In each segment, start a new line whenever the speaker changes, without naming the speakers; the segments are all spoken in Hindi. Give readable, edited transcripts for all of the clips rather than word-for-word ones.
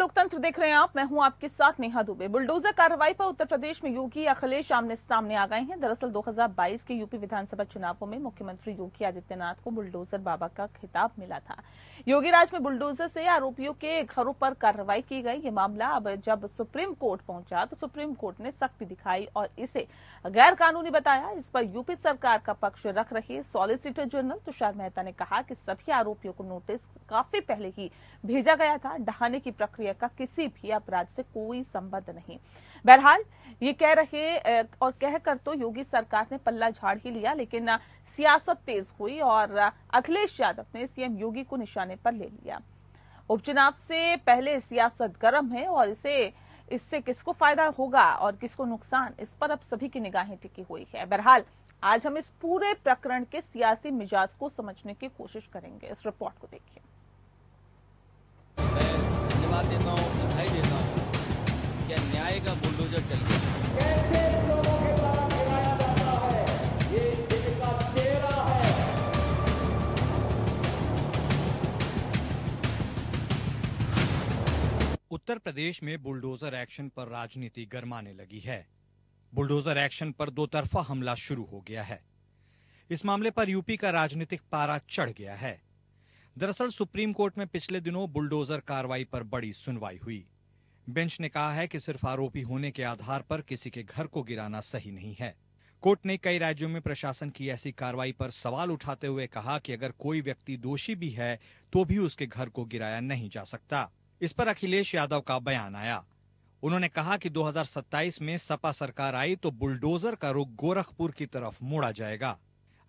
लोकतंत्र देख रहे हैं आप, मैं हूं आपके साथ नेहा दुबे। बुलडोजर कार्रवाई पर उत्तर प्रदेश में योगी अखिलेश आमने सामने आ गए हैं। दरअसल 2022 के यूपी विधानसभा चुनावों में मुख्यमंत्री योगी आदित्यनाथ को बुलडोजर बाबा का खिताब मिला था। योगी राज में बुलडोजर से आरोपियों के घरों पर कार्रवाई की गई। ये मामला अब जब सुप्रीम कोर्ट पहुंचा तो सुप्रीम कोर्ट ने सख्ती दिखाई और इसे गैर कानूनी बताया। इस पर यूपी सरकार का पक्ष रख रहे सॉलिसिटर जनरल तुषार मेहता ने कहा कि सभी आरोपियों को नोटिस काफी पहले ही भेजा गया था। ढहाने की प्रक्रिया का किसी भी अपराध से कोई संबंध नहीं। बहरहाल ये कह रहे और कहकर तो योगी सरकार ने पल्ला झाड़ ही लिया, लेकिन सियासत तेज हुई और अखिलेश यादव ने सीएम योगी को निशाने पर ले लिया। उपचुनाव से पहले सियासत गर्म है और इससे किसको फायदा होगा और किसको नुकसान, इस पर अब सभी की निगाहें टिकी हुई है। बहरहाल आज हम इस पूरे प्रकरण के सियासी मिजाज को समझने की कोशिश करेंगे। इस रिपोर्ट को देखिए।
धन्यवाद देता हूँ, बधाई देता हूँ। क्या न्याय का बुलडोजर चल गया?
कैसे लोगों के द्वारा गिराया जाता है, ये इनका चेहरा है।
उत्तर प्रदेश में बुलडोजर एक्शन पर राजनीति गरमाने लगी है। बुलडोजर एक्शन पर दो तरफा हमला शुरू हो गया है। इस मामले पर यूपी का राजनीतिक पारा चढ़ गया है। दरअसल सुप्रीम कोर्ट में पिछले दिनों बुलडोजर कार्रवाई पर बड़ी सुनवाई हुई। बेंच ने कहा है कि सिर्फ आरोपी होने के आधार पर किसी के घर को गिराना सही नहीं है। कोर्ट ने कई राज्यों में प्रशासन की ऐसी कार्रवाई पर सवाल उठाते हुए कहा कि अगर कोई व्यक्ति दोषी भी है तो भी उसके घर को गिराया नहीं जा सकता। इस पर अखिलेश यादव का बयान आया। उन्होंने कहा कि 2027 में सपा सरकार आई तो बुलडोजर का रुख गोरखपुर की तरफ मोड़ा जाएगा।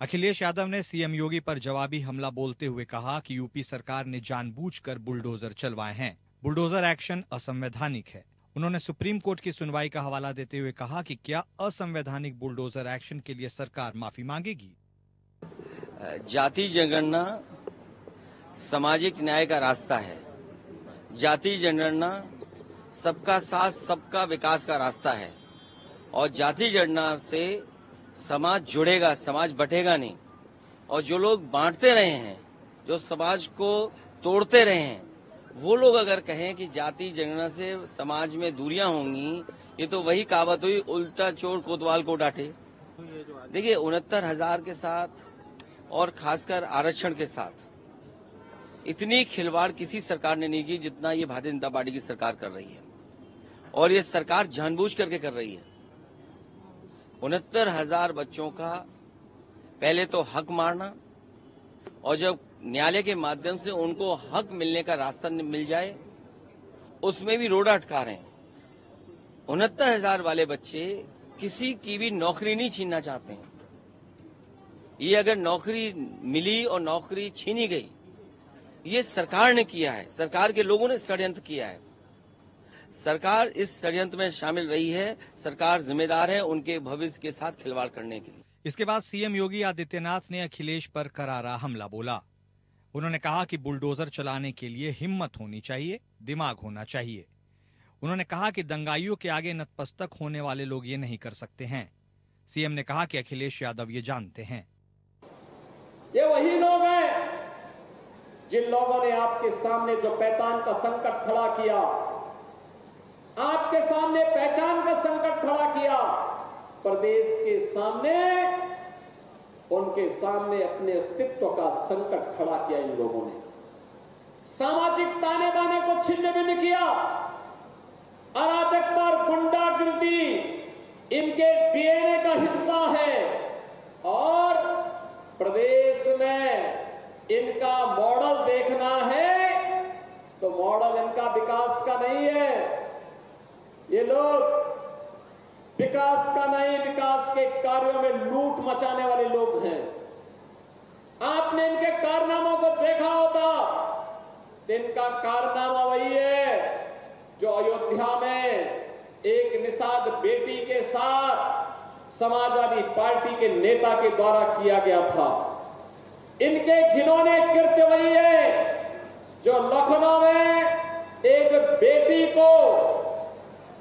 अखिलेश यादव ने सीएम योगी पर जवाबी हमला बोलते हुए कहा कि यूपी सरकार ने जानबूझकर बुलडोजर चलवाए हैं। बुलडोजर एक्शन असंवैधानिक है। उन्होंने सुप्रीम कोर्ट की सुनवाई का हवाला देते हुए कहा कि क्या असंवैधानिक बुलडोजर एक्शन के लिए सरकार माफी मांगेगी?
जाति जनगणना सामाजिक न्याय का रास्ता है। जाति जनगणना सबका साथ सबका विकास का रास्ता है और जाति जनगणना से समाज जुड़ेगा, समाज बटेगा नहीं। और जो लोग बांटते रहे हैं, जो समाज को तोड़ते रहे हैं, वो लोग अगर कहें कि जाति जनगणना से समाज में दूरियां होंगी, ये तो वही कहावत हुई, उल्टा चोर कोतवाल को डांटे। देखिए 69,000 के साथ और खासकर आरक्षण के साथ इतनी खिलवाड़ किसी सरकार ने नहीं की जितना ये भारतीय जनता पार्टी की सरकार कर रही है। और ये सरकार जानबूझ करके कर रही है। 69,000 बच्चों का पहले तो हक मारना और जब न्यायालय के माध्यम से उनको हक मिलने का रास्ता मिल जाए, उसमें भी रोड़ा अटका रहे हैं। 69,000 वाले बच्चे किसी की भी नौकरी नहीं छीनना चाहते हैं। ये अगर नौकरी मिली और नौकरी छीनी गई, ये सरकार ने किया है, सरकार के लोगों ने षड्यंत्र किया है। सरकार इस षड्यंत्र में शामिल रही है। सरकार जिम्मेदार है उनके भविष्य के साथ खिलवाड़ करने के लिए।
इसके बाद सीएम योगी आदित्यनाथ ने अखिलेश पर करारा हमला बोला। उन्होंने कहा कि बुलडोजर चलाने के लिए हिम्मत होनी चाहिए, दिमाग होना चाहिए। उन्होंने कहा कि दंगाइयों के आगे नतमस्तक होने वाले लोग ये नहीं कर सकते हैं। सीएम ने कहा कि अखिलेश यादव ये जानते हैं।
ये वही लोग हैं जिन लोगों ने आपके सामने जो पहचान का संकट खड़ा किया, आपके सामने पहचान का संकट खड़ा किया, प्रदेश के सामने, उनके सामने अपने अस्तित्व का संकट खड़ा किया। इन लोगों ने सामाजिक ताने बाने को छिन्न भिन्न किया। अराजकता और गुंडागिर्दी इनके डीएनए का हिस्सा है और प्रदेश में इनका मॉडल देखना है तो मॉडल इनका विकास का नहीं है। ये लोग विकास का नहीं, विकास के कार्यों में लूट मचाने वाले लोग हैं। आपने इनके कारनामों को देखा होता। इनका कारनामा वही है जो अयोध्या में एक निषाद बेटी के साथ समाजवादी पार्टी के नेता के द्वारा किया गया था। इनके घिनौने कृत्य वही है जो लखनऊ में एक बेटी को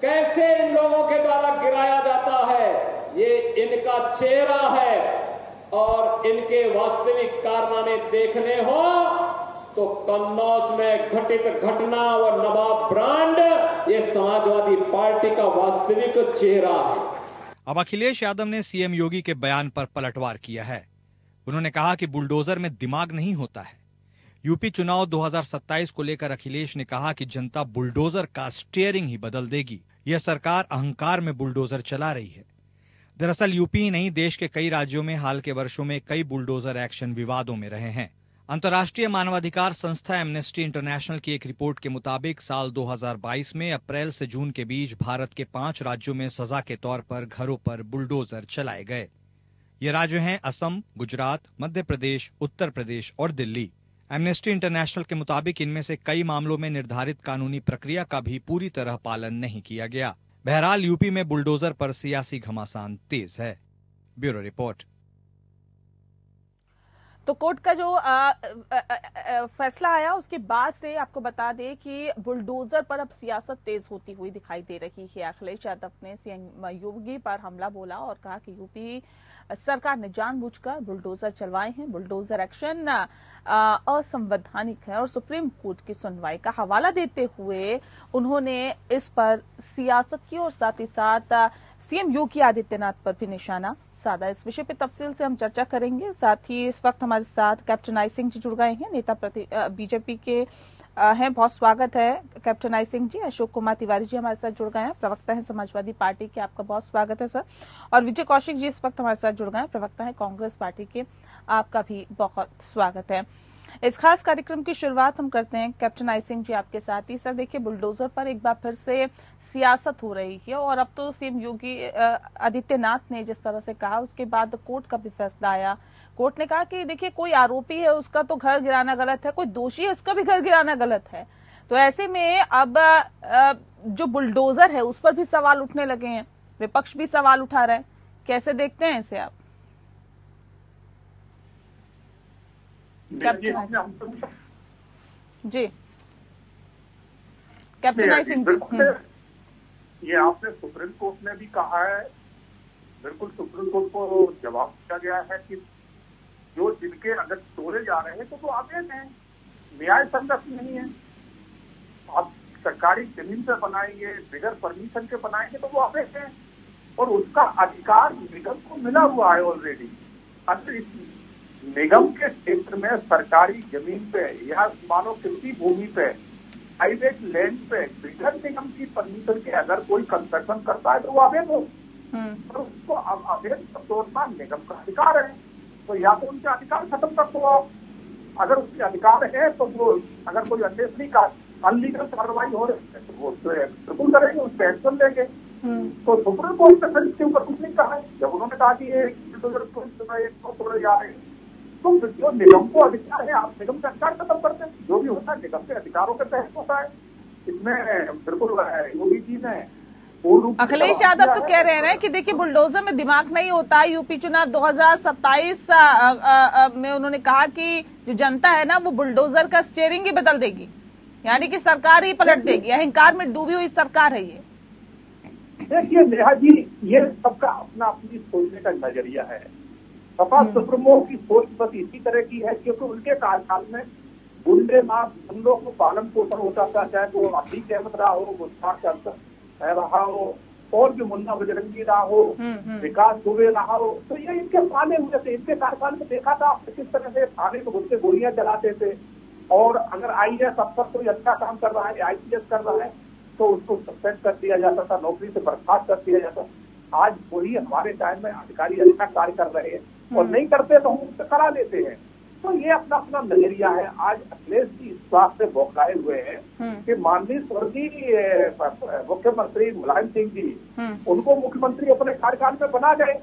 कैसे इन लोगों के द्वारा गिराया जाता है, ये इनका चेहरा है। और इनके वास्तविक कारनामे देखने हो तो कन्नौज में घटित घटना और नवाब ब्रांड ये समाजवादी पार्टी का वास्तविक चेहरा है।
अब अखिलेश यादव ने सीएम योगी के बयान पर पलटवार किया है। उन्होंने कहा कि बुलडोजर में दिमाग नहीं होता है। यूपी चुनाव 2027 को लेकर अखिलेश ने कहा कि जनता बुलडोजर का स्टीयरिंग ही बदल देगी। यह सरकार अहंकार में बुलडोजर चला रही है। दरअसल यूपी ही नहीं, देश के कई राज्यों में हाल के वर्षों में कई बुलडोजर एक्शन विवादों में रहे हैं। अंतर्राष्ट्रीय मानवाधिकार संस्था एमनेस्टी इंटरनेशनल की एक रिपोर्ट के मुताबिक साल 2022 में अप्रैल से जून के बीच भारत के 5 राज्यों में सजा के तौर पर घरों पर बुलडोजर चलाए गए। ये राज्य हैं असम, गुजरात, मध्य प्रदेश, उत्तर प्रदेश और दिल्ली। एमनेस्टी इंटरनेशनल के मुताबिक इनमें से कई मामलों में निर्धारित कानूनी प्रक्रिया का भी पूरी तरह पालन नहीं किया गया। बहरहाल यूपी में बुलडोजर पर सियासी घमासान तेज है। Bureau report.
तो कोर्ट का जो फैसला आया उसके बाद से आपको बता दें कि बुलडोजर पर अब सियासत तेज होती हुई दिखाई दे रही है। अखिलेश यादव ने सीएम योगी पर हमला बोला और कहा कि यूपी सरकार ने जानबूझकर बुलडोजर चलवाए हैं। बुलडोजर एक्शन असंवैधानिक है और सुप्रीम कोर्ट की सुनवाई का हवाला देते हुए उन्होंने इस पर सियासत की और साथ ही साथ सीएम योगी आदित्यनाथ पर भी निशाना साधा। इस विषय पर तफसील से हम चर्चा करेंगे। साथ ही इस वक्त हमारे साथ कैप्टन आई सिंह जी जुड़ गए हैं, नेता बीजेपी के हैं। बहुत स्वागत है कैप्टन आई सिंह जी। अशोक कुमार तिवारी जी हमारे साथ जुड़ गए हैं, प्रवक्ता हैं समाजवादी पार्टी के, आपका बहुत स्वागत है सर। और विजय कौशिक जी इस वक्त हमारे साथ जुड़ गए हैं, प्रवक्ता हैं कांग्रेस पार्टी के, आपका भी बहुत स्वागत है। इस खास कार्यक्रम की शुरुआत हम करते हैं कैप्टन आई सिंह जी आपके साथ ही। सर देखिए, बुलडोजर पर एक बार फिर से सियासत हो रही है और अब तो सीएम योगी आदित्यनाथ ने जिस तरह से कहा उसके बाद कोर्ट का भी फैसला आया। कोर्ट ने कहा कि देखिए, कोई आरोपी है उसका तो घर गिराना गलत है, कोई दोषी है उसका भी घर गिराना गलत है। तो ऐसे में अब जो बुलडोजर है उस पर भी सवाल उठने लगे हैं, विपक्ष भी सवाल उठा रहे हैं। कैसे देखते हैं इसे आप कैप्टन? जी कैप्टन आई सिंह जी,
ये आपने सुप्रीम कोर्ट ने भी कहा है, बिल्कुल सुप्रीम कोर्ट को जवाब दिया गया है कि जो जिनके अगर तोड़े जा रहे हैं तो वो अवैध हैं, न्याय संगत नहीं है। आप सरकारी जमीन पे बनाएंगे, बगैर परमिशन के बनाएंगे तो वो अवैध है और उसका अधिकार निगम को मिला हुआ है ऑलरेडी। अगर इस निगम के क्षेत्र में सरकारी जमीन पे या मानो कृषि भूमि पे, प्राइवेट लैंड पे बगैर निगम की परमिशन के अगर कोई कंस्ट्रक्शन करता है तो वो अवैध हो और उसको अवैध तोड़ना निगम का अधिकार है। तो या तो उनके अधिकार खत्म कर दो आप, अगर उसके अधिकार है तो वो अगर कोई अननेसेसरी का अनलीगल कार्रवाई हो रही है तो वो बिल्कुल करेंगे, उस पर एक्शन लेंगे। तो सुप्रीम कोर्ट ने इसके ऊपर कुछ नहीं कहा है। जब उन्होंने कहा कि ये तोड़े जा रहे हैं तो जो निगम को अधिकार है आप निगम का अधिकार खत्म करते हैं। जो भी होता है निगम के अधिकारों के तहत होता है। इसमें बिल्कुल योगी जी ने
अखिलेश यादव तो कह रहे हैं कि देखिए, बुलडोजर में दिमाग नहीं होता है। यूपी चुनाव 2027 में उन्होंने कहा कि जो जनता है ना वो बुलडोजर का स्टीयरिंग ही बदल देगी, यानी कि सरकार ही पलट देगी। अहंकार में डूबी हुई सरकार है ये।
देखिए नेहा जी, ये सबका अपना अपनी सोचने का नजरिया है। सपा सुप्रीमो की सोच बस इसी तरह की है क्योंकि उनके कार्यकाल में गुंडे गुंडों को पालन पोषण होता था, चाहे वो अतीक अहमद रहा हो, मुश्ताक रहा हो और भी मुन्ना बजरंगी रहा हो, विकास दुबे रहा हो। तो ये इनके पाले हुए थे। इनके कार्यकाल में देखा था किस तरह से थाने में घुस के गोलियां चलाते थे और अगर आईएएस अफसर कोई अच्छा काम कर रहा है, आईपीएस कर रहा है तो उसको सस्पेंड कर दिया जाता था, नौकरी से बर्खास्त कर दिया जाता। आज वही हमारे टाइम में अधिकारी अच्छा कार्य कर रहे हैं और नहीं करते तो हम उससे करा लेते हैं। तो ये अपना अपना नजरिया है। आज अखिलेश जी इस बात से बौखलाए हुए हैं कि माननीय स्वर्गीय मुख्यमंत्री मुलायम सिंह जी उनको मुख्यमंत्री अपने कार्यकाल में बना गए,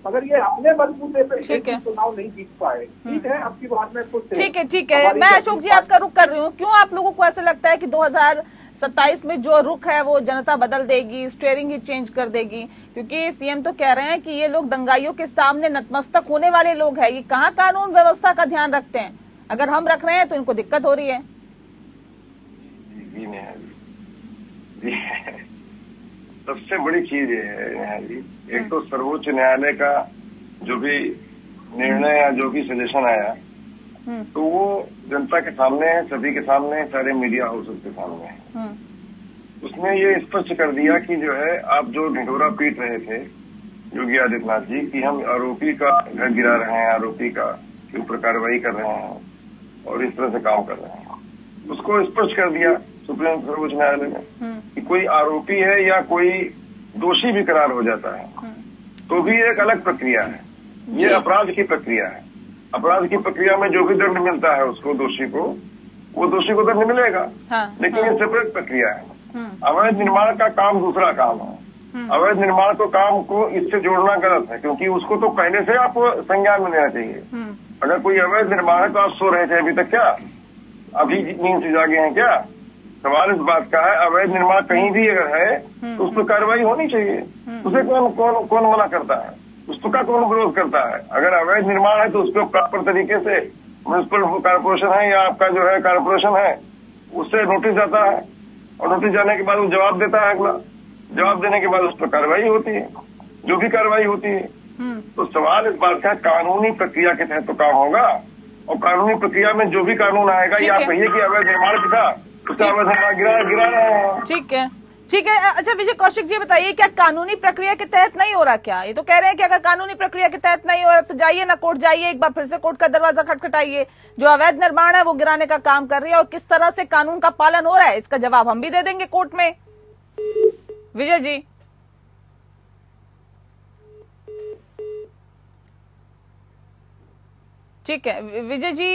मगर ये अपने बलबूते पे चुनाव नहीं जीत पाए। ठीक है, आपकी बात में कुछ
ठीक है। मैं अशोक जी आपका रुख कर रही हूँ। क्यों आप लोगों को ऐसा लगता है कि 2027 में जो रुख है वो जनता बदल देगी, स्टीयरिंग ही चेंज कर देगी? क्योंकि सीएम तो कह रहे हैं कि ये लोग दंगाइयों के सामने नतमस्तक होने वाले लोग हैं। ये कहाँ कानून व्यवस्था का ध्यान रखते हैं? अगर हम रख रहे हैं तो इनको दिक्कत हो रही है।
सबसे बड़ी चीज है जी, एक तो सर्वोच्च न्यायालय का जो भी निर्णय या जो भी सजेशन आया तो वो जनता के सामने है, सभी के सामने है, सारे मीडिया हाउसेस के सामने है। उसने ये स्पष्ट कर दिया कि जो है आप जो ढिंढोरा पीट रहे थे योगी आदित्यनाथ जी कि हम आरोपी का घर गिरा रहे हैं, आरोपी का के ऊपर कार्रवाई कर रहे हैं और इस तरह से काम कर रहे हैं, उसको स्पष्ट कर दिया सुप्रीम सर्वोच्च न्यायालय ने कि कोई आरोपी है या कोई दोषी भी करार हो जाता है तो भी एक अलग प्रक्रिया है, ये अपराध की प्रक्रिया है। अपराध की प्रक्रिया में जो भी दंड मिलता है उसको दोषी को, वो दोषी को दंड मिलेगा। लेकिन ये सेपरेट प्रक्रिया है। अवैध निर्माण का काम दूसरा काम है। अवैध निर्माण को काम को इससे जोड़ना गलत है, क्योंकि उसको तो पहले से आप संज्ञान में लेना चाहिए। अगर कोई अवैध निर्माण है तो आप सो रहे थे अभी तक क्या? अभी नींद से जागे हैं क्या? सवाल इस बात का है, अवैध निर्माण कहीं भी अगर है तो उस पर कार्रवाई होनी चाहिए। उसे कौन मना करता है? उसका कौन विरोध करता है? अगर अवैध निर्माण है तो उसको प्रॉपर तरीके से म्युनिसिपल कॉर्पोरेशन है या आपका जो है कॉर्पोरेशन है उससे नोटिस जाता है और नोटिस जाने के बाद वो जवाब देता है। अगला जवाब देने के बाद उस पर कार्रवाई होती है, जो भी कार्रवाई होती है। तो सवाल इस बात का कानूनी प्रक्रिया के तहत तो काम होगा, और कानूनी प्रक्रिया में जो भी कानून आएगा, या कहिए कि अवैध निर्माण था उसका अवैध निर्माण गिरा रहे हैं।
ठीक है, ठीक है। अच्छा विजय कौशिक जी बताइए, क्या कानूनी प्रक्रिया के तहत नहीं हो रहा? क्या ये तो कह रहे हैं कि अगर कानूनी प्रक्रिया के तहत नहीं हो रहा तो जाइए ना कोर्ट, जाइए एक बार फिर से कोर्ट का दरवाजा खटखटाइए। जो अवैध निर्माण है वो गिराने का काम कर रही है और किस तरह से कानून का पालन हो रहा है इसका जवाब हम भी दे देंगे कोर्ट में। विजय जी, ठीक है विजय जी,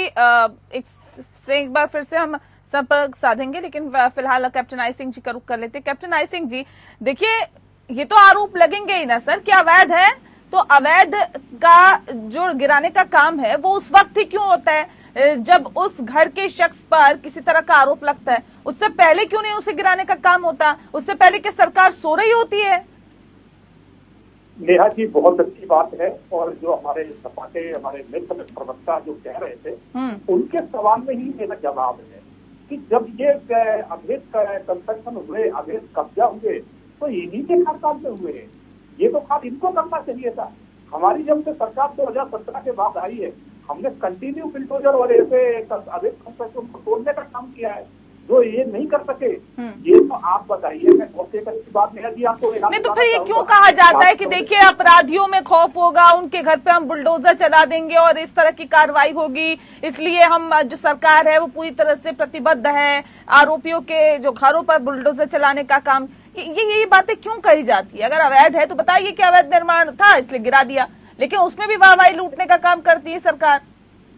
एक बार फिर से हम संपर्क साधेंगे, लेकिन फिलहाल कैप्टन आई सिंह जी का रुख कर लेते हैं। कैप्टन आई सिंह जी, देखिए ये तो आरोप लगेंगे ही ना सर कि अवैध है, तो अवैध का जो गिराने का काम है वो उस वक्त ही क्यों होता है जब उस घर के शख्स पर किसी तरह का आरोप लगता है? उससे पहले क्यों नहीं उसे गिराने का काम होता? उससे पहले कि सरकार सो रही होती है?
नेहा जी, बहुत अच्छी बात है। और जो हमारे सपा के हमारे मित्र प्रवक्ता जो कह रहे थे उनके सवाल में ही मेरा जवाब है कि जब ये अवैध कंस्ट्रक्शन हुए, अवैध कब्जा हुए, तो इन्हीं के खानदान में हुए हैं। ये तो खास इनको करना चाहिए था। हमारी जब से सरकार 2017 के बाद आई है, हमने कंटिन्यू बिल्डोजर और ऐसे अवैध कंस्ट्रक्शन को तोड़ने का काम किया है, जो ये नहीं कर सके। ये तो आप बताइए, मैं बहुत एक अच्छी बात नहीं आपको
नहीं, तो फिर ये क्यों कहा जाता है कि देखिए अपराधियों में खौफ होगा, उनके घर पे हम बुलडोजर चला देंगे और इस तरह की कार्रवाई होगी, इसलिए हम जो सरकार है वो पूरी तरह से प्रतिबद्ध है आरोपियों के जो घरों पर बुलडोजर चलाने का काम। ये बातें क्यों कही जाती है? अगर अवैध है तो बताइए कि अवैध निर्माण था इसलिए गिरा दिया, लेकिन उसमें भी वाहवाही लूटने का काम करती है सरकार।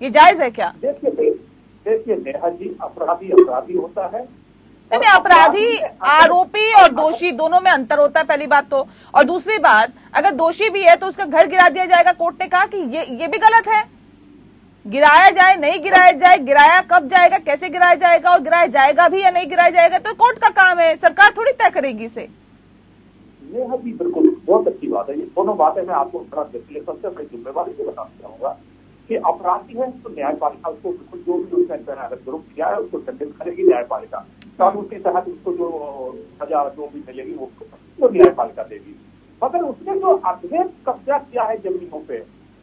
ये जायज है क्या?
देखिए नेहा जी, अपराधी होता है।
नहीं, अपराधी, आरोपी और दोषी दोनों में अंतर होता है, पहली बात तो। और दूसरी बात, अगर दोषी भी है तो उसका घर गिरा दिया जाएगा। कोर्ट ने कहा कि ये भी गलत है। गिराया जाए, नहीं गिराया जाए, गिराया कब जाएगा, कैसे गिराया जाएगा और गिराया जाएगा भी या नहीं गिराया जाएगा तो कोर्ट का काम है, सरकार थोड़ी तय करेगी इसे।
नेहा जी बिल्कुल, बहुत अच्छी बात है। ये दोनों बातें मैं आपको थोड़ा विश्लेषण से अपनी जिम्मेवारी से बताना चाहूंगा कि अपराधी है तो न्यायपालिका उसको बिल्कुल जो भी उसने अगर जुर्म किया है उसको दंडित करेगी न्यायपालिका। कानून के तहत उसको जो सजा जो भी मिलेगी वो न्यायपालिका देगी। मगर उसने जो अवैध कब्जा किया है जमीनों पे,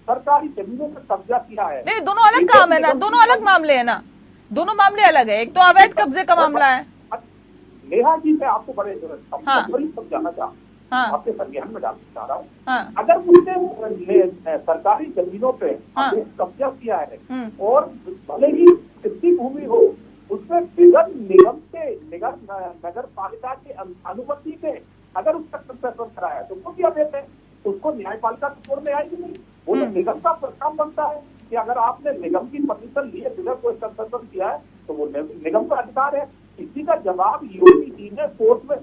सरकारी जमीनों पर कब्जा किया है,
नहीं दोनों अलग काम है ना, दोनों अलग मामले है ना, दोनों मामले अलग है। एक तो अवैध कब्जे का मामला है।
नेहा जी मैं आपको बड़े समझाना चाहूँ, आपके संज्ञान में डालना चाह रहा हूँ। अगर उसने सरकारी जमीनों पे कब्जा किया है और भले ही कितनी भूमि हो, उसमें बिगड़ निगम से नगर पालिका के अनुमति से अगर उसका कंस्ट्रक्शन कराया तो वो भी अवैध है, उसको न्यायपालिका तोड़ने आएगी नहीं। वो तो निगम का काम बनता है कि अगर आपने निगम की परमिशन ली है, बिना कोई कंस्ट्रक्शन किया है तो वो निगम का अधिकार है। इसी का जवाब योगी जी ने कोर्ट में,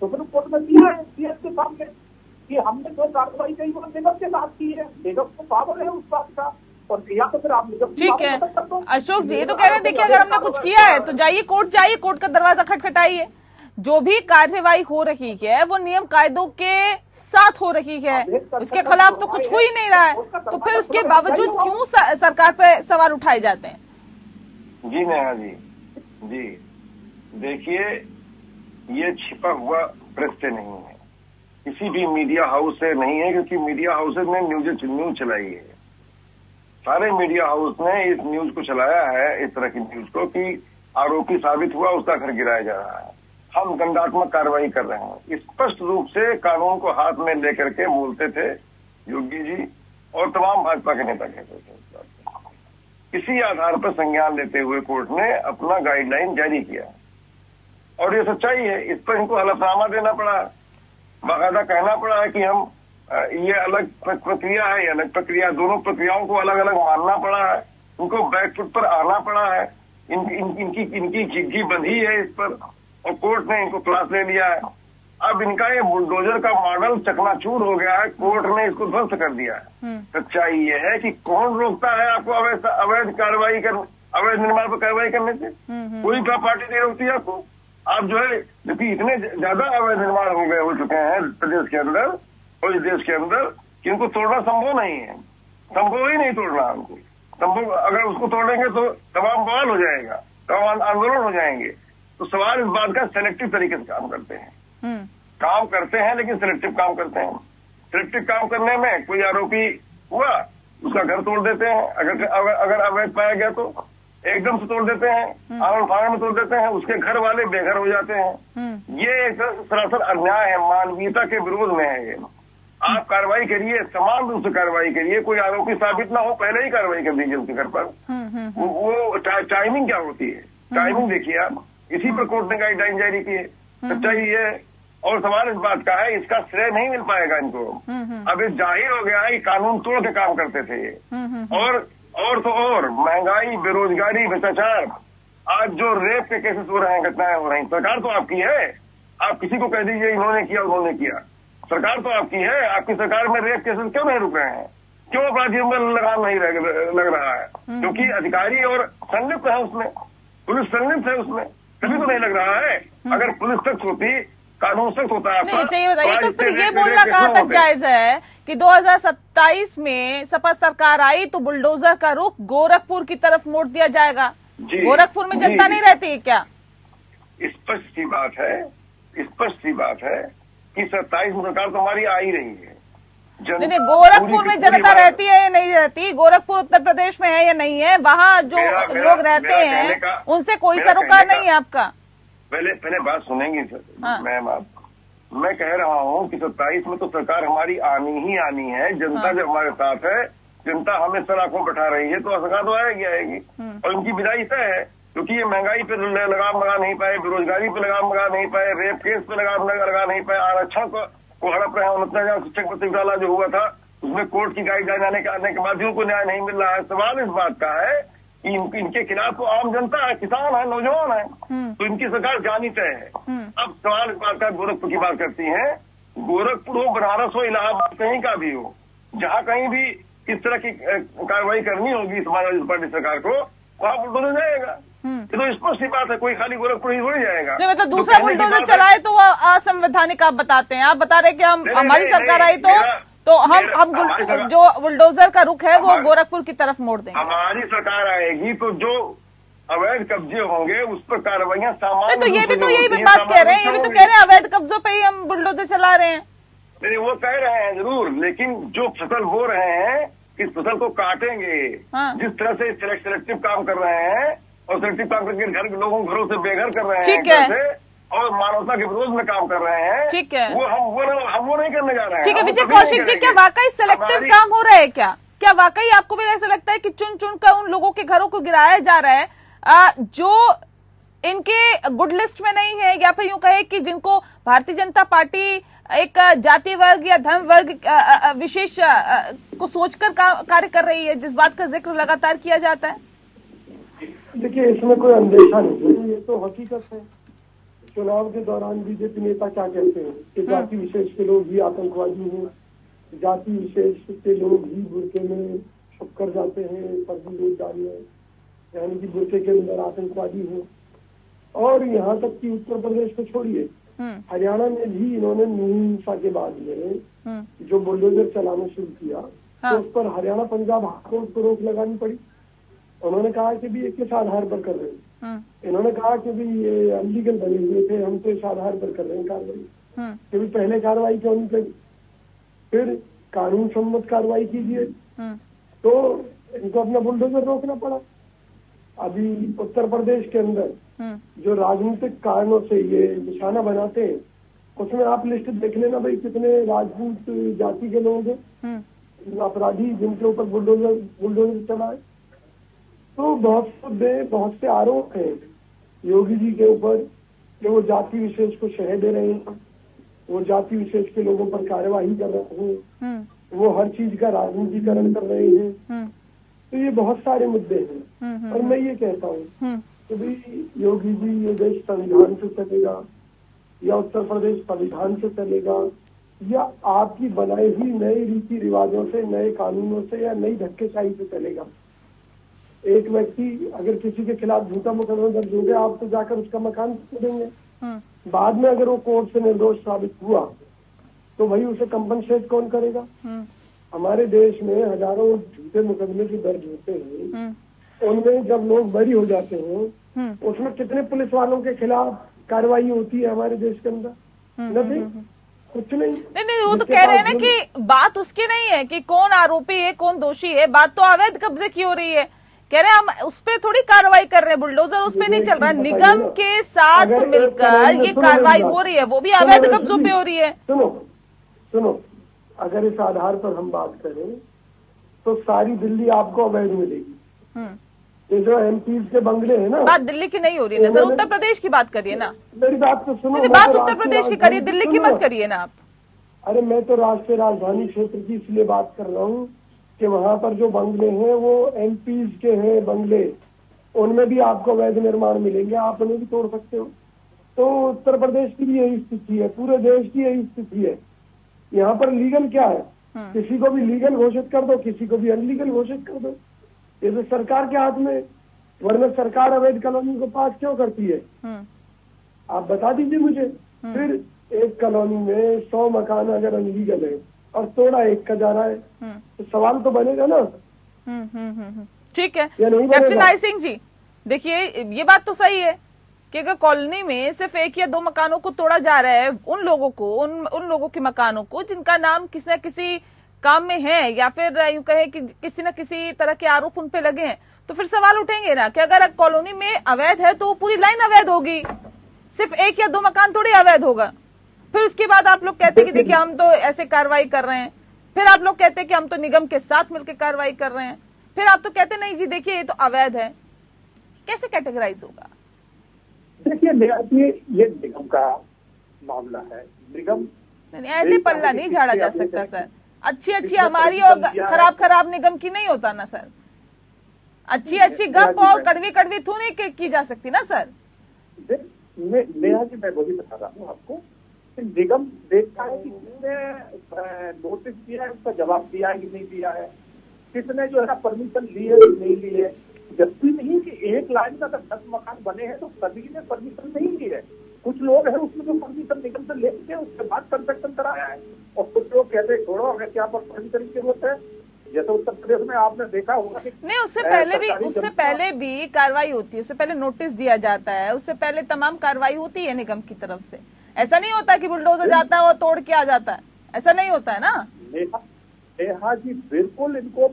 सुप्रीम कोर्ट में दिया है सीएस के सामने कि हमने जो कार्रवाई की वो निगम के साथ की है, निगम को पावर है उस बात का। और या तो फिर आप निगम,
ठीक है अशोक जी, ये तो कह रहे हैं देखिए अगर हमने कुछ किया है तो जाइए कोर्ट का दरवाजा खटखटाइए। जो भी कार्यवाही हो रही है वो नियम कायदों के साथ हो रही है, उसके खिलाफ तो कुछ हो ही नहीं रहा है, तो फिर उसके बावजूद क्यों सरकार पे सवाल उठाए जाते हैं?
जी नेहा जी, जी देखिए ये छिपा हुआ प्रेस से नहीं है, किसी भी मीडिया हाउस से नहीं है, क्योंकि मीडिया हाउसेज ने न्यूज चलाई है। सारे मीडिया हाउस ने इस न्यूज को चलाया है, इस तरह की न्यूज को, कि आरोपी साबित हुआ उसका घर गिराया जा रहा है, हम दंडात्मक कार्रवाई कर रहे हैं। स्पष्ट रूप से कानून को हाथ में लेकर के बोलते थे योगी जी और तमाम भाजपा के नेता कहते थे। इसी आधार पर संज्ञान लेते हुए कोर्ट ने अपना गाइडलाइन जारी किया और ये सच्चाई है। इस पर इनको हलफनामा देना पड़ा, बाकायदा कहना पड़ा है कि हम ये अलग प्रक्रिया है, ये अलग प्रक्रिया, दोनों प्रक्रियाओं को अलग अलग मानना पड़ा है, उनको बैकफुट पर आना पड़ा है, इनकी झिग्गी बंधी है इस पर और कोर्ट ने इनको क्लास ले लिया है। अब इनका ये बुलडोजर का मॉडल चकनाचूर हो गया है, कोर्ट ने इसको ध्वस्त कर दिया है। सच्चाई ये है कि कौन रोकता है आपको अवैध कार्रवाई कर, अवैध निर्माण पर कार्रवाई करने से? कोई पार्टी नहीं रोकती आपको। आप जो है क्योंकि इतने ज्यादा अवैध निर्माण हो चुके हैं प्रदेश के अंदर और इस देश के अंदर कि इनको तोड़ना संभव नहीं है, संभव ही नहीं तोड़ना उनको। संभव अगर उसको तोड़ेंगे तो तमाम बवाल हो जाएगा, तमाम आंदोलन हो जाएंगे। तो सवाल इस बात का सेलेक्टिव तरीके से काम करते हैं, काम करते हैं लेकिन सिलेक्टिव काम करते हैं। सिलेक्टिव काम करने में कोई आरोपी हुआ उसका घर तोड़ देते हैं, अगर अवैध पाया गया तो एकदम से तोड़ देते हैं, आंगन फांगन में तोड़ देते हैं, उसके घर वाले बेघर हो जाते हैं। ये एक सरासर अन्याय है, मानवीयता के विरोध में है ये। आप कार्रवाई करिए, समान रूप से कार्रवाई करिए, कोई आरोपी साबित ना हो पहले ही कार्रवाई कर दीजिए उसके घर पर। वो टाइमिंग क्या होती है, टाइमिंग देखिए आप, इसी पर कोर्ट ने गाइडलाइन जारी की है। सच्चाई ये और सवाल इस बात का है, इसका श्रेय नहीं मिल पाएगा इनको। अब ये जाहिर हो गया है कि कानून तोड़ के काम करते थे ये। और तो और महंगाई, बेरोजगारी, भ्रष्टाचार, आज जो रेप के केसेस हो रहे हैं, घटनाएं हो रही हैं, सरकार तो आपकी है। आप किसी को कह दीजिए इन्होंने किया उन्होंने किया, सरकार तो आपकी है। आपकी सरकार में रेप केसेस क्यों नहीं रुक रहे हैं? क्यों अपराधियों में लगाम नहीं लग रहा है? क्योंकि अधिकारी और संलिप्त है उसमें, पुलिस संलिप्त है उसमें, तभी तो नहीं लग रहा है। अगर पुलिस सख्त होती, कानून सख्त होता है,
नहीं चाहिए बताइए। तो फिर ये बोलना कहाँ तक जायज है कि 2027 में सपा सरकार आई तो बुलडोजर का रुख गोरखपुर की तरफ मोड़ दिया जाएगा? गोरखपुर में जनता नहीं रहती है क्या?
स्पष्ट सी बात है, स्पष्ट सी बात है कि 27 में सरकार तो हमारी आ ही रही है।
नहीं, गोरखपुर में जनता रहती है या नहीं रहती? गोरखपुर उत्तर प्रदेश में है या नहीं है? वहाँ जो लोग रहते हैं उनसे कोई सरोकार नहीं है आपका?
पहले बात सुनेंगे सर मैम आप। मैं कह रहा हूँ कि 27 में तो सरकार हमारी आनी ही आनी है। जनता जब हमारे साथ है, जनता हमें सर आंखों बैठा रही है, तो सरकार तो आएगी। और इनकी विदाई तय है, क्योंकि ये महंगाई पे लगाम लगा नहीं पाए, बेरोजगारी पे लगाम लगा नहीं पाए, रेप केस पे लगाम लगा नहीं पाए, आरक्षण को हड़प रहे हैं। 29,000 शिक्षक भर्ती घोटाला जो हुआ था उसमें कोर्ट की गाइडलाइन आने के बाद भी उनको न्याय नहीं मिल रहा है। सवाल इस बात का है कि इनके खिलाफ तो आम जनता है, किसान है, नौजवान है, तो इनकी सरकार जानी तय है। अब सवाल इस बात का, गोरखपुर की बात करती है, गोरखपुर हो, बनारस हो, इलाहाबाद, कहीं का भी हो, जहाँ कहीं भी इस तरह की कार्रवाई करनी होगी समाजवादी पार्टी सरकार को, वहाँ बुलडोजर जाएगा। ये तो स्पष्ट सी बात है, कोई खाली गोरखपुर ही थोड़ी जाएगा।
नहीं मतलब दूसरा बुलडोजर चलाए तो वो असंवैधानिक आप बताते हैं। आप बता रहे कि हमारी सरकार आई तो हम जो बुलडोजर का रुख है वो गोरखपुर की तरफ मोड़ देंगे।
हमारी सरकार आएगी तो जो अवैध कब्जे होंगे उस पर कार्रवाइयां सामान्य।
तो ये भी तो यही बात कह रहे हैं, ये भी तो कह रहे हैं अवैध कब्जों पे ही हम बुलडोजर चला रहे हैं।
नहीं, वो कह रहे हैं जरूर, लेकिन जो फसल बो रहे हैं इस फसल को काटेंगे। जिस तरह से सिलेक्टिव काम कर रहे हैं और सिलेक्टिव काम करके लोगों को घरों से बेघर कर रहे हैं,
ठीक है,
और मानवता के विरोध में काम कर रहे हैं,
ठीक है,
वो हम वो नहीं करने जा रहे हैं।
ठीक है विजय कौशिक जी, क्या वाकई सिलेक्टिव काम हो रहा है? क्या वाकई आपको भी ऐसा लगता है कि चुन चुन कर उन लोगों के घरों को गिराया जा रहा है जो इनके गुड लिस्ट में नहीं है, या फिर यूं कहे कि जिनको भारतीय जनता पार्टी एक जाति वर्ग या धर्म वर्ग विशेष को सोचकर कार्य कर रही है, जिस बात का जिक्र लगातार किया जाता है?
देखिए, इसमें कोई अंदेशा नहीं है, ये तो हकीकत है। चुनाव के दौरान बीजेपी नेता क्या कहते हैं कि जाति विशेष के लोग ही आतंकवादी हैं, जाति विशेष के लोग ही बुरके में छुप कर जाते हैं, फर्जी रोजगार में, यानी कि बुरके के अंदर आतंकवादी हैं। और यहाँ तक कि उत्तर प्रदेश को छोड़िए, हरियाणा में भी इन्होंने हिंसा के बाद में जो बुलडोजर चलाना शुरू किया, तो उस पर हरियाणा पंजाब हाईकोर्ट को रोक लगानी पड़ी। उन्होंने कहा कि भी ये किस आधार पर कर रहे हैं? इन्होंने कहा कि भी ये अनलीगल बने हुए थे, हम तो इस आधार पर कर रहे हैं कार्रवाई। कि पहले कार्रवाई क्यों नहीं करी? फिर कानून सम्मत कार्रवाई कीजिए। तो इनको अपना बुलडोजर रोकना पड़ा। अभी उत्तर प्रदेश के अंदर जो राजनीतिक कारणों से ये निशाना बनाते हैं, उसमें आप लिस्ट देख लेना भाई, कितने राजपूत जाति के लोग हैं अपराधी जिनके ऊपर बुलडोजर चला है। तो बहुत से आरोप हैं योगी जी के ऊपर कि वो जाति विशेष को शह दे रहे हैं, वो जाति विशेष के लोगों पर कार्यवाही कर रहे हैं, वो हर चीज का राजनीतिकरण कर रहे हैं। तो ये बहुत सारे मुद्दे हैं। और मैं ये कहता हूँ कि भाई योगी जी, ये देश संविधान से चलेगा या उत्तर प्रदेश संविधान से चलेगा या आपकी बनाई हुई नए रीति रिवाजों से, नए कानूनों से या नई धक्केशाही से चलेगा। एक व्यक्ति अगर किसी के खिलाफ झूठा मुकदमा दर्ज हो गया, आप तो जाकर उसका मकान देंगे, बाद में अगर वो कोर्ट से निर्दोष साबित हुआ तो भाई उसे कंपनसेट कौन करेगा? हमारे देश में हजारों झूठे मुकदमे जो दर्ज होते हैं, उनमें जब लोग बरी हो जाते हैं, उसमें कितने पुलिस वालों के खिलाफ कार्रवाई होती है हमारे देश के अंदर? नहीं, कुछ नहीं।
वो तो कह रहे हैं ना कि बात उसकी नहीं है कि कौन आरोपी है कौन दोषी है, बात तो अवैध कब्जे की हो रही है। कह रहे हैं हम उस पर थोड़ी कार्रवाई कर रहे हैं, बुलडोजर उस पर नहीं चल रहा, निगम के साथ मिलकर ये कार्रवाई हो रही है, वो भी अवैध कब्जों पे हो रही है।
सुनो, अगर इस आधार पर हम बात करें तो सारी दिल्ली आपको अवैध मिलेगी। ये जो एमपी के बंगले हैं ना,
बात दिल्ली की नहीं हो रही है ना सर, उत्तर प्रदेश की बात करिए ना।
मेरी बात तो सुनो,
बात उत्तर प्रदेश की करिए, दिल्ली की मत करिए ना आप।
अरे मैं तो राष्ट्रीय राजधानी क्षेत्र की इसलिए बात कर रहा हूँ कि वहाँ पर जो बंगले हैं वो एमपी के हैं बंगले, उनमें भी आपको अवैध निर्माण मिलेंगे, आप उन्हें भी तोड़ सकते हो। तो उत्तर प्रदेश की भी यही स्थिति है, पूरे देश की यही स्थिति है। यहाँ पर लीगल क्या है, किसी को भी लीगल घोषित कर दो, किसी को भी अनलीगल घोषित कर दो। ये तो सरकार के हाथ में, वरना सरकार अवैध कॉलोनी को पास क्यों करती है? आप बता दीजिए मुझे। फिर एक कॉलोनी में 100 मकान अगर अनलीगल है और तोड़ा एक का जा रहा है, तो सवाल तो बनेगा ना।
ठीक है कैप्टन आई सिंह जी, देखिए ये बात तो सही है कि अगर कॉलोनी में सिर्फ 1 या 2 मकानों को तोड़ा जा रहा है, उन लोगों को उन लोगों के मकानों को जिनका नाम किसी न किसी काम में है या फिर यूं कहे कि किसी न किसी तरह के आरोप उन पे लगे हैं, तो फिर सवाल उठेंगे ना कि अगर कॉलोनी में अवैध है तो पूरी लाइन अवैध होगी, सिर्फ 1 या 2 मकान थोड़ी अवैध होगा। फिर उसके बाद आप लोग कहते हैं कि देखिए हम तो ऐसे कार्रवाई कर रहे हैं, फिर आप लोग कहते हैं कि हम तो निगम के साथ मिलकर कार्रवाई कर रहे हैं, फिर आप तो कहते नहीं जी देखिए ये तो अवैध है। कैसे कैटेगराइज होगा?
देखिए ये निगम का मामला है, निगम
ऐसे पल्ला नहीं झाड़ा जा सकता सर। अच्छी हमारी और खराब निगम की नहीं होता ना सर। अच्छी गप और कड़वी थू नहीं की जा सकती ना सर।
नेहा जी मैं वही बता रहा हूँ आपको, निगम देखता है कि किसने नोटिस दिया है, उसका जवाब दिया है कि नहीं दिया है, किसने जो है ना परमिशन ली है कि नहीं ली है। जबकि नहीं कि एक लाइन का अगर 10 मकान बने हैं तो सभी ने परमिशन नहीं ली है। कुछ लोग हैं उसमें जो परमिशन निगम से लेते हैं उसके बाद कंस्ट्रक्शन कराया है, और कुछ लोग कहते हैं छोड़ो अगर क्या पर परमिशन की जरूरत है। जैसे उत्तर प्रदेश में आपने देखा होगा कि
नहीं, उससे पहले भी कार्रवाई होती है, उससे पहले नोटिस दिया जाता है, उससे पहले तमाम कार्रवाई होती है निगम की तरफ से। ऐसा नहीं होता कि बुलडोजर जाता है और तोड़ के आ जाता है, ऐसा नहीं होता है ना।
नेहा जी बिल्कुल, इनको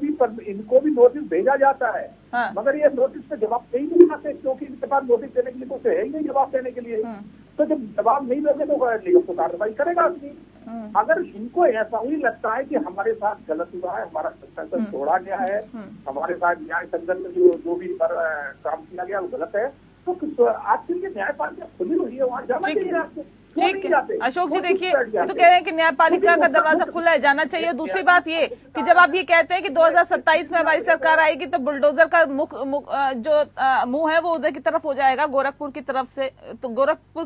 भी नोटिस भेजा जाता है। हाँ। मगर ये नोटिस पे जवाब दे ही नहीं पाते, क्योंकि इनके पास नोटिस देने के लिए कुछ है ही नहीं जवाब देने के लिए। तो जब जवाब नहीं दोगे तो निगम को कार्रवाई करेगा आदमी। अगर इनको ऐसा ही लगता है कि हमारे साथ गलत हुआ है, हमारा कंस्ट्रक्शन तोड़ा गया है, हमारे साथ न्याय संगत जो भी काम किया गया वो गलत है, तो आपके लिए न्यायपालिका खुली हुई है, वहाँ जाना चाहिए आपको। ठीक है
अशोक जी, देखिए ये तो कह रहे हैं कि न्यायपालिका का दरवाजा खुला है, जाना चाहिए। दूसरी बात ये कि जब आप ये कहते हैं कि 2027 में हमारी सरकार आएगी तो बुलडोजर का मुंह है वो उधर की तरफ हो जाएगा, गोरखपुर की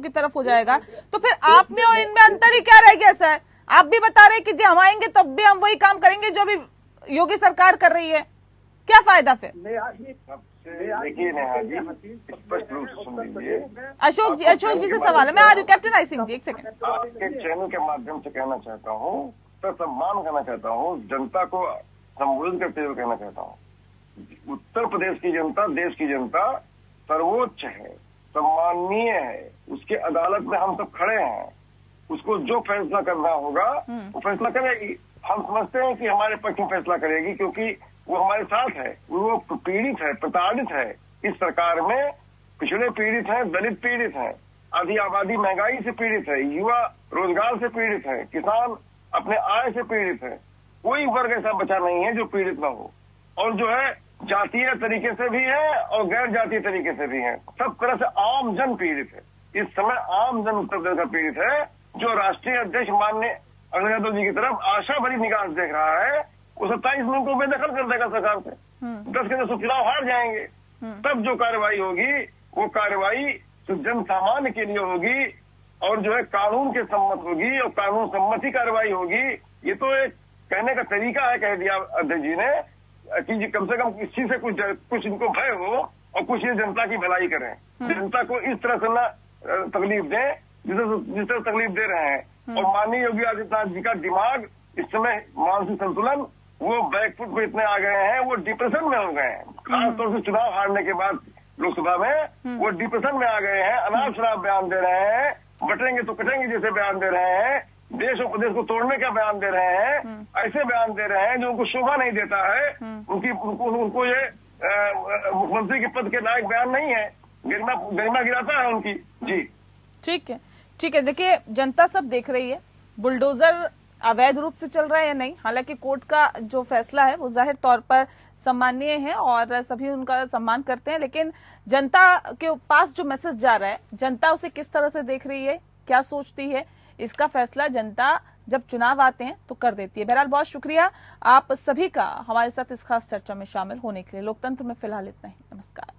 तरफ हो जाएगा, तो फिर आप में और इनमें अंतर ही क्या रह गया सर? आप भी बता रहे हैं कि जी हम आएंगे तब भी हम वही काम करेंगे जो भी योगी सरकार कर रही है, क्या फायदा फिर?
देखिए नेहा जी स्पष्ट रूप से सुन लीजिए।
अशोक जी से सवाल है, मैं आ रही हूँ कैप्टन आई सिंह जी, एक सेकंड।
आपके चैनल के माध्यम से कहना चाहता हूँ, तो सम्मान करना चाहता हूँ, जनता को संबोधित करते हुए कहना चाहता हूँ, उत्तर प्रदेश की जनता, देश की जनता सर्वोच्च है, सम्माननीय है, उसके अदालत में हम सब खड़े हैं, उसको जो फैसला करना होगा वो फैसला करेगी। हम समझते हैं कि हमारे पक्ष में फैसला करेगी, क्योंकि वो हमारे साथ है, वो पीड़ित है, प्रताड़ित है। इस सरकार में पिछड़े पीड़ित हैं, दलित पीड़ित हैं, आधी आबादी महंगाई से पीड़ित है, युवा रोजगार से पीड़ित है, किसान अपने आय से पीड़ित है। कोई वर्ग ऐसा बचा नहीं है जो पीड़ित ना हो। और जो है जातीय तरीके से भी है और गैर जातीय तरीके से भी है। सब तरह से आम जन पीड़ित है। इस समय आम जन उत्तर प्रदेश का पीड़ित है, जो राष्ट्रीय अध्यक्ष माननीय अखिलेश यादव जी की तरफ आशा भरी निगाह देख रहा है। वो 27 में उनको बेदखल कर देगा सरकार से। 10 के 10 चुनाव हार जाएंगे। तब जो कार्रवाई होगी वो कार्रवाई तो जन सामान्य के लिए होगी और जो है कानून के सम्मत होगी और कानून सम्मति कार्रवाई होगी। ये तो एक कहने का तरीका है, कह दिया अध्यक्ष जी ने कि कम से कम इस चीज से कुछ इनको भय हो और कुछ ये जनता की भलाई करें। जनता को इस तरह से न तकलीफ दें जिस तरह तकलीफ दे रहे हैं। और माननीय योगी आदित्यनाथ जी का दिमाग इस समय मानसिक संतुलन वो बैकफुट पे इतने आ गए हैं, वो डिप्रेशन में हो गए हैं। खासतौर से चुनाव हारने के बाद लोकसभा में वो डिप्रेशन में आ गए हैं। अनाप शनाप बयान दे रहे हैं, बटेंगे तो कटेंगे जैसे बयान दे रहे हैं, देश और प्रदेश को तोड़ने का बयान दे रहे हैं। ऐसे बयान दे रहे हैं जो उनको शोभा नहीं देता है। उनको ये मुख्यमंत्री के पद के लायक बयान नहीं है, गरिमा गिराता है उनकी। जी
ठीक है। देखिए, जनता सब देख रही है बुलडोजर अवैध रूप से चल रहा है या नहीं। हालांकि कोर्ट का जो फैसला है वो जाहिर तौर पर सम्माननीय है और सभी उनका सम्मान करते हैं, लेकिन जनता के पास जो मैसेज जा रहा है, जनता उसे किस तरह से देख रही है, क्या सोचती है, इसका फैसला जनता जब चुनाव आते हैं तो कर देती है। बहरहाल बहुत शुक्रिया आप सभी का हमारे साथ इस खास चर्चा में शामिल होने के लिए। लोकतंत्र में फिलहाल इतना ही। नमस्कार।